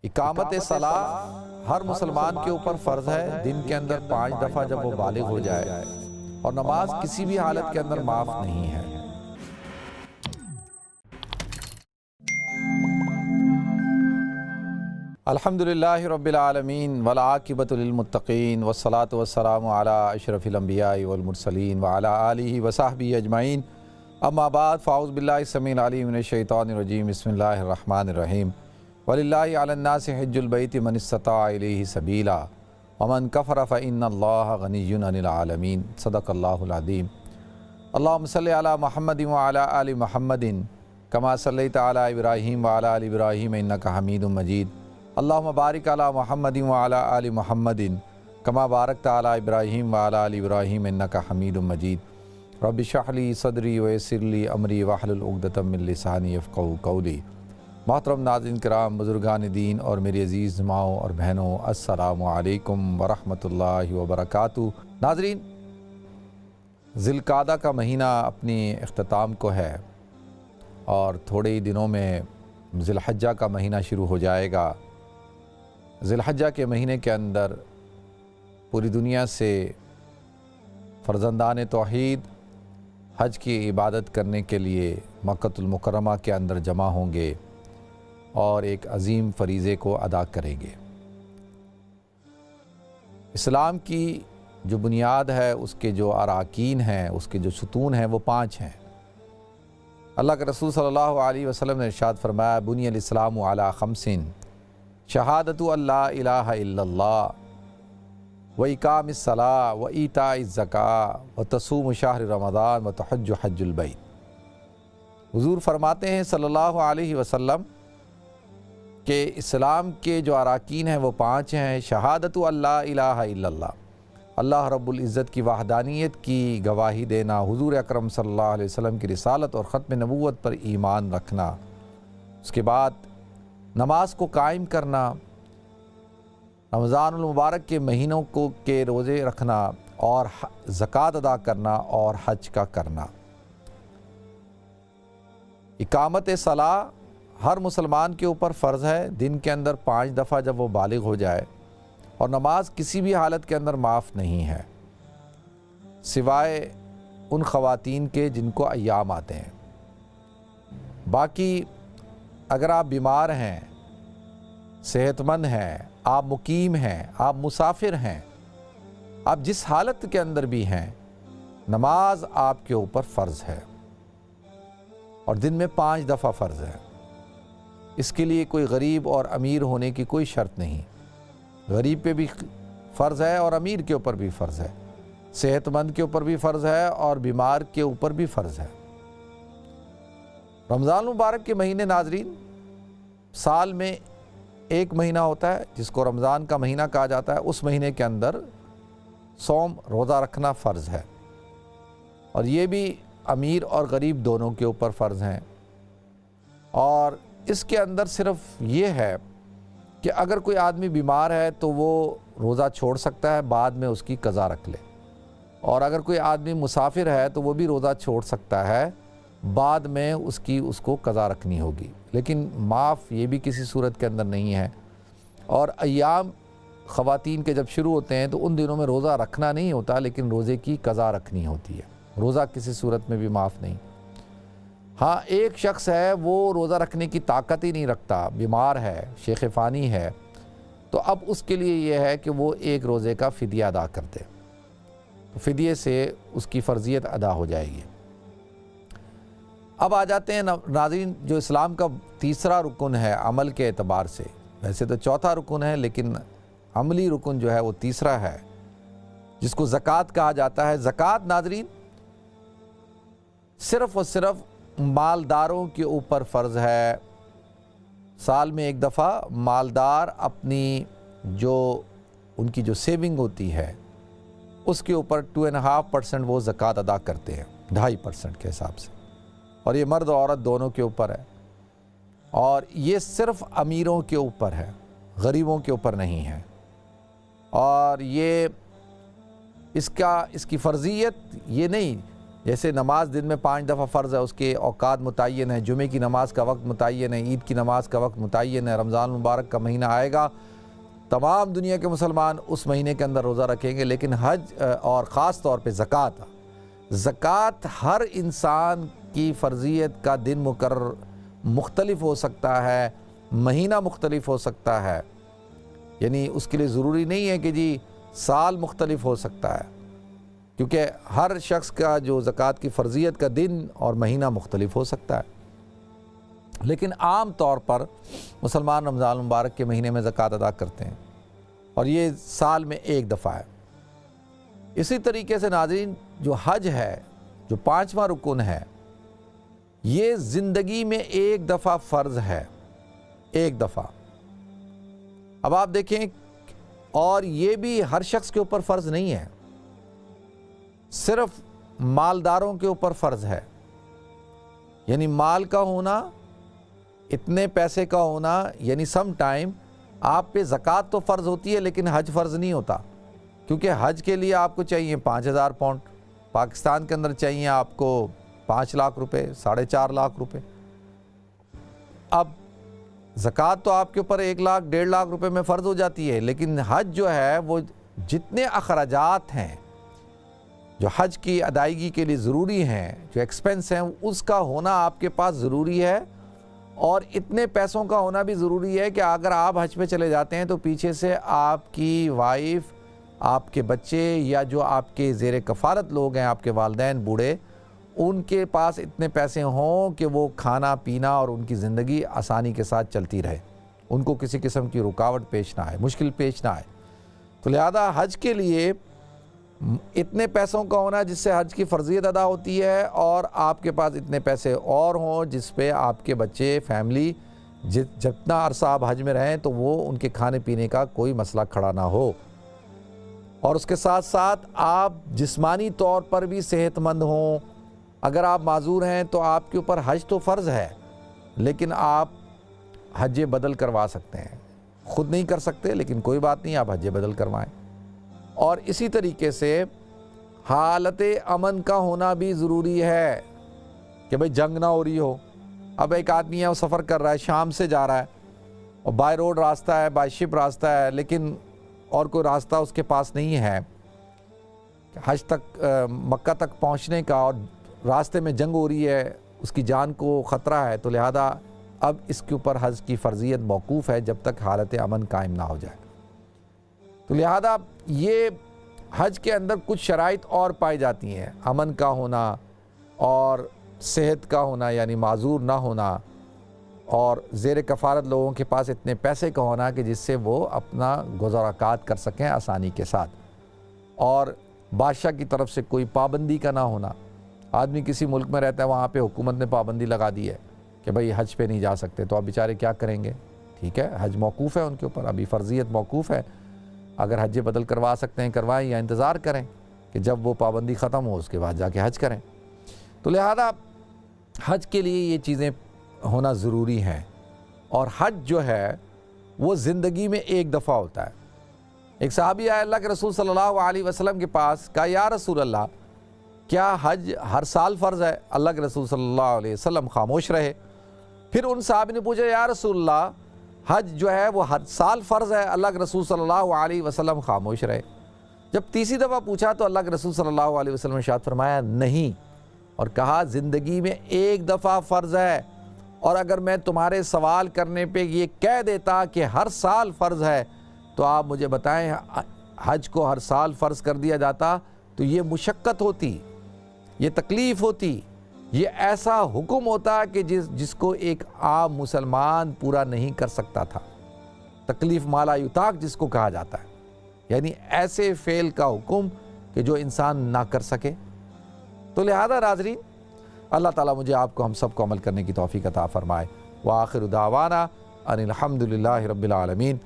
اقامت صلاح ہر مسلمان کے اوپر فرض ہے، دن کے اندر 5 دفعہ جب وہ بالغ ہو جائے، اور نماز کسی بھی حالت کے اندر معاف نہیں ہے۔ الحمدللہ رب العالمین والعاقبۃ للمتقین والصلاة والسلام علی اشرف الانبیاء والمرسلین وعلی آلہ وصحبہ اجمعین، اما بعد فاعوذ باللہ السمیع العلیم من الشیطان الرجیم، بسم اللہ الرحمن الرحیم۔ وَلِلَّهِ عَلَى النَّاسِ حِجُّ الْبَيْتِ مَنِ اسْتَطَاعَ إِلَيْهِ سَبِيلًا وَمَنْ كَفَرَ فَإِنَّ اللَّهَ غَنِيٌّ عَنِ الْعَالَمِينَ صدق اللہ العظیم۔ اللہم صلی علی محمد وعلی آل محمد کما صلیت علی ابراہیم وعلی آل ابراہیم انک حمید مجید۔ اللہم بارک علی محمد وعلی آل محمد کما بارکت علی ابراہیم وعلی آل ابراہیم انک حمید مجید۔ رب اشرح لی صدری ویسر لی امری واحلل عقدۃ من لسانی یفقہوا قولی۔ محترم ناظرین کرام، بزرگان دین اور میری عزیز ماؤں اور بہنوں، السلام علیکم ورحمۃ اللہ وبرکاتہ۔ ناظرین، ذی القعدہ کا مہینہ اپنی اختتام کو ہے اور تھوڑے ہی دنوں میں ذی الحجہ کا مہینہ شروع ہو جائے گا۔ ذی الحجہ کے مہینے کے اندر پوری دنیا سے فرزندان توحید حج کی عبادت کرنے کے لیے مکۃ المکرمہ کے اندر جمع ہوں گے اور ایک عظیم فریضے کو ادا کریں گے۔ اسلام کی جو بنیاد ہے، اس کے جو اراکین ہیں، اس کے جو ستون ہیں، وہ 5 ہیں۔ اللہ کے رسول صلی اللہ علیہ وسلم نے ارشاد فرمایا، بنی الاسلام علی 5، شہادت ان لا الہ الا اللہ واقام الصلاۃ وایتاء الزکوٰۃ وتصوم شہر رمضان وتحج حج البیت۔ حضور فرماتے ہیں صلی اللہ علیہ وسلم کہ اسلام کے جو اراکین ہیں وہ 5 ہیں۔ شہادت ان لا الہ الا اللہ، اللہ رب العزت کی وحدانیت کی گواہی دینا، حضور اکرم صلی اللہ علیہ وسلم کی رسالت اور ختم نبوت پر ایمان رکھنا، اس کے بعد نماز کو قائم کرنا، رمضان المبارک کے مہینوں کے روزے رکھنا اور زکوٰۃ ادا کرنا اور حج کا کرنا۔ اقامت صلاح ہر مسلمان کے اوپر فرض ہے، دن کے اندر 5 دفعہ جب وہ بالغ ہو جائے، اور نماز کسی بھی حالت کے اندر معاف نہیں ہے، سوائے ان خواتین کے جن کو ایام آتے ہیں۔ باقی اگر آپ بیمار ہیں، صحت مند ہیں، آپ مقیم ہیں، آپ مسافر ہیں، آپ جس حالت کے اندر بھی ہیں، نماز آپ کے اوپر فرض ہے، اور دن میں 5 دفعہ فرض ہے۔ اس کے لیے کوئی غریب اور امیر ہونے کی کوئی شرط نہیں، غریب پہ بھی فرض ہے اور امیر کے اوپر بھی فرض ہے، صحت مند کے اوپر بھی فرض ہے اور بیمار کے اوپر بھی فرض ہے۔ رمضان المبارک کے مہینے ناظرین، سال میں ایک مہینہ ہوتا ہے جس کو رمضان کا مہینہ کہا جاتا ہے، اس مہینے کے اندر صوم روزہ رکھنا فرض ہے، اور یہ بھی امیر اور غریب دونوں کے اوپر فرض ہیں۔ اور اس کے اندر صرف یہ ہے کہ اگر کوئی آدمی بیمار ہے تو وہ روزہ چھوڑ سکتا ہے، بعد میں اس کی قضا رکھ لے، اور اگر کوئی آدمی مسافر ہے تو وہ بھی روزہ چھوڑ سکتا ہے، بعد میں اس کو قضا رکھنی ہوگی، لیکن معاف یہ بھی کسی صورت کے اندر نہیں ہے۔ اور ایام خواتین کے جب شروع ہوتے ہیں تو ان دنوں میں روزہ رکھنا نہیں ہوتا، لیکن روزے کی قضا رکھنی ہوتی ہے، روزہ کسی صورت میں بھی معاف نہیں۔ ہاں، ایک شخص ہے وہ روزہ رکھنے کی طاقت ہی نہیں رکھتا، بیمار ہے، شیخ فانی ہے، تو اب اس کے لیے یہ ہے کہ وہ ایک روزے کا فدیہ ادا کر دے، تو فدیے سے اس کی فرضیت ادا ہو جائے گی۔ اب آ جاتے ہیں ناظرین، جو اسلام کا تیسرا رکن ہے عمل کے اعتبار سے، ویسے تو چوتھا رکن ہے لیکن عملی رکن جو ہے وہ تیسرا ہے، جس کو زکوٰۃ کہا جاتا ہے۔ زکوٰۃ ناظرین صرف اور صرف مالداروں کے اوپر فرض ہے۔ سال میں ایک دفعہ مالدار اپنی جو ان کی جو سیونگ ہوتی ہے اس کے اوپر 2.5% وہ زکوٰۃ ادا کرتے ہیں، 2.5% کے حساب سے، اور یہ مرد و عورت دونوں کے اوپر ہے، اور یہ صرف امیروں کے اوپر ہے، غریبوں کے اوپر نہیں ہے۔ اور یہ اس کی فرضیت یہ نہیں جیسے نماز دن میں 5 دفعہ فرض ہے، اس کے اوقات متعین ہیں، جمعے کی نماز کا وقت متعین ہے، عید کی نماز کا وقت متعین ہے، رمضان المبارک کا مہینہ آئے گا، تمام دنیا کے مسلمان اس مہینے کے اندر روزہ رکھیں گے، لیکن حج اور خاص طور پہ زکوٰۃ ہر انسان کی فرضیت کا دن مقرر مختلف ہو سکتا ہے، مہینہ مختلف ہو سکتا ہے، یعنی اس کے لیے ضروری نہیں ہے کہ جی سال مختلف ہو سکتا ہے، کیونکہ ہر شخص کا جو زکوٰۃ کی فرضیت کا دن اور مہینہ مختلف ہو سکتا ہے، لیکن عام طور پر مسلمان رمضان المبارک کے مہینے میں زکوٰۃ ادا کرتے ہیں، اور یہ سال میں ایک دفعہ ہے۔ اسی طریقے سے ناظرین، جو حج ہے، جو 5واں رکن ہے، یہ زندگی میں ایک دفعہ فرض ہے، ایک دفعہ۔ اب آپ دیکھیں، اور یہ بھی ہر شخص کے اوپر فرض نہیں ہے، صرف مالداروں کے اوپر فرض ہے، یعنی مال کا ہونا، اتنے پیسے کا ہونا، یعنی سم ٹائم آپ پہ زکوٰۃ تو فرض ہوتی ہے لیکن حج فرض نہیں ہوتا، کیونکہ حج کے لیے آپ کو چاہیے 5,000 پاؤنڈ، پاکستان کے اندر چاہیے آپ کو 5 لاکھ روپے، 4.5 لاکھ روپے۔ اب زکوٰۃ تو آپ کے اوپر 1 لاکھ 1.5 لاکھ روپے میں فرض ہو جاتی ہے، لیکن حج جو ہے وہ جتنے اخراجات ہیں جو حج کی ادائیگی کے لیے ضروری ہیں، جو ایکسپنس ہیں، اس کا ہونا آپ کے پاس ضروری ہے، اور اتنے پیسوں کا ہونا بھی ضروری ہے کہ اگر آپ حج پہ چلے جاتے ہیں تو پیچھے سے آپ کی وائف، آپ کے بچے، یا جو آپ کے زیر کفالت لوگ ہیں، آپ کے والدین بوڑھے، ان کے پاس اتنے پیسے ہوں کہ وہ کھانا پینا اور ان کی زندگی آسانی کے ساتھ چلتی رہے، ان کو کسی قسم کی رکاوٹ پیش نہ آئے، مشکل پیش نہ آئے۔ تو لہذا حج کے لیے اتنے پیسوں کا ہونا جس سے حج کی فرضیت ادا ہوتی ہے، اور آپ کے پاس اتنے پیسے اور ہوں جس پہ آپ کے بچے، فیملی جتنا عرصہ آپ حج میں رہیں تو وہ ان کے کھانے پینے کا کوئی مسئلہ کھڑا نہ ہو، اور اس کے ساتھ ساتھ آپ جسمانی طور پر بھی صحت مند ہوں۔ اگر آپ معذور ہیں تو آپ کے اوپر حج تو فرض ہے، لیکن آپ حج بدل کروا سکتے ہیں، خود نہیں کر سکتے لیکن کوئی بات نہیں، آپ حج بدل کروائیں۔ اور اسی طریقے سے حالت امن کا ہونا بھی ضروری ہے کہ بھئی جنگ نہ ہو رہی ہو۔ اب ایک آدمی ہے، وہ سفر کر رہا ہے، شام سے جا رہا ہے، اور بائی روڈ راستہ ہے، بائی شپ راستہ ہے، لیکن اور کوئی راستہ اس کے پاس نہیں ہے حج تک، مکہ تک پہنچنے کا، اور راستے میں جنگ ہو رہی ہے، اس کی جان کو خطرہ ہے، تو لہذا اب اس کے اوپر حج کی فرضیت موقوف ہے جب تک حالت امن قائم نہ ہو جائے۔ تو لہذا یہ حج کے اندر کچھ شرائط اور پائی جاتی ہیں، امن کا ہونا، اور صحت کا ہونا یعنی معذور نہ ہونا، اور زیر کفالت لوگوں کے پاس اتنے پیسے کا ہونا کہ جس سے وہ اپنا گزارکات کر سکیں آسانی کے ساتھ، اور بادشاہ کی طرف سے کوئی پابندی کا نہ ہونا۔ آدمی کسی ملک میں رہتا ہے، وہاں پہ حکومت نے پابندی لگا دی ہے کہ بھئی حج پہ نہیں جا سکتے، تو اب بیچارے کیا کریں گے؟ ٹھیک ہے، حج موقوف ہے ان کے اوپر، ابھی فرضیت موقوف ہے، اگر حج بدل کروا سکتے ہیں کروائیں، یا انتظار کریں کہ جب وہ پابندی ختم ہو اس کے بعد جا کے حج کریں۔ تو لہذا حج کے لیے یہ چیزیں ہونا ضروری ہیں، اور حج جو ہے وہ زندگی میں ایک دفعہ ہوتا ہے۔ ایک صحابی آئے اللہ کے رسول صلی اللہ علیہ وسلم کے پاس، کہا یا رسول اللہ، کیا حج ہر سال فرض ہے؟ اللہ کے رسول صلی اللہ علیہ وسلم خاموش رہے۔ پھر ان صحابی نے پوچھا یا رسول اللہ، حج جو ہے وہ ہر سال فرض ہے؟ اللہ کے رسول صلی اللہ علیہ وسلم خاموش رہے۔ جب تیسری دفعہ پوچھا تو اللہ کے رسول صلی اللہ علیہ وسلم نے ارشاد فرمایا نہیں، اور کہا زندگی میں ایک دفعہ فرض ہے، اور اگر میں تمہارے سوال کرنے پہ یہ کہہ دیتا کہ ہر سال فرض ہے تو آپ مجھے بتائیں حج کو ہر سال فرض کر دیا جاتا تو یہ مشقت ہوتی، یہ تکلیف ہوتی، یہ ایسا حکم ہوتا کہ جس کو ایک عام مسلمان پورا نہیں کر سکتا تھا، تکلیف مالا یطاق جس کو کہا جاتا ہے، یعنی ایسے فعل کا حکم کہ جو انسان نہ کر سکے۔ تو لہذا ناظرین، اللہ تعالیٰ مجھے آپ کو ہم سب کو عمل کرنے کی توفیق عطا فرمائے۔ وآخر دعوانا ان الحمد للہ رب العالمین۔